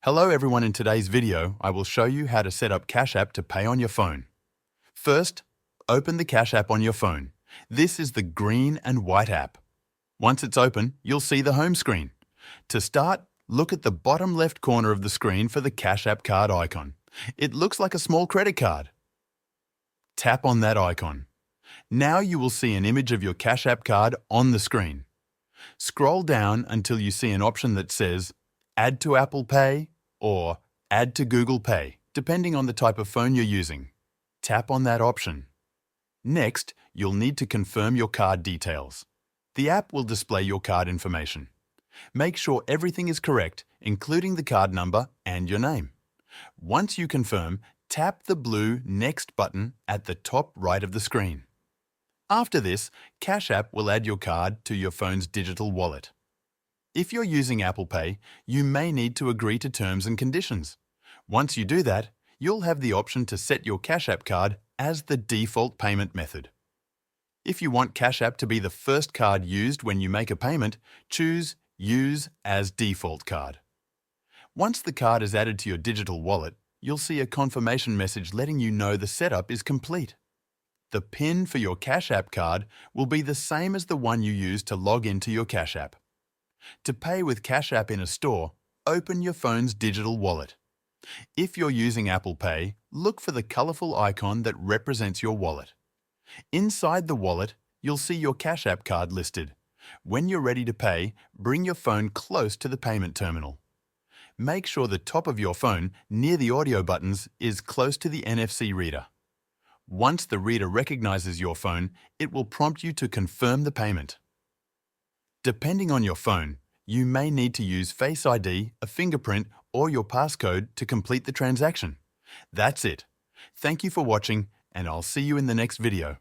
Hello everyone, in today's video, I will show you how to set up Cash App to pay on your phone. First, open the Cash App on your phone. This is the green and white app. Once it's open, you'll see the home screen. To start, look at the bottom left corner of the screen for the Cash App card icon. It looks like a small credit card. Tap on that icon. Now you will see an image of your Cash App card on the screen. Scroll down until you see an option that says Add to Apple Pay or Add to Google Pay, depending on the type of phone you're using. Tap on that option. Next, you'll need to confirm your card details. The app will display your card information. Make sure everything is correct, including the card number and your name. Once you confirm, tap the blue Next button at the top right of the screen. After this, Cash App will add your card to your phone's digital wallet. If you're using Apple Pay, you may need to agree to terms and conditions. Once you do that, you'll have the option to set your Cash App card as the default payment method. If you want Cash App to be the first card used when you make a payment, choose Use as Default Card. Once the card is added to your digital wallet, you'll see a confirmation message letting you know the setup is complete. The PIN for your Cash App card will be the same as the one you use to log into your Cash App. To pay with Cash App in a store, open your phone's digital wallet. If you're using Apple Pay, look for the colourful icon that represents your wallet. Inside the wallet, you'll see your Cash App card listed. When you're ready to pay, bring your phone close to the payment terminal. Make sure the top of your phone, near the audio buttons, is close to the NFC reader. Once the reader recognizes your phone, it will prompt you to confirm the payment. Depending on your phone, you may need to use Face ID, a fingerprint, or your passcode to complete the transaction. That's it. Thank you for watching, and I'll see you in the next video.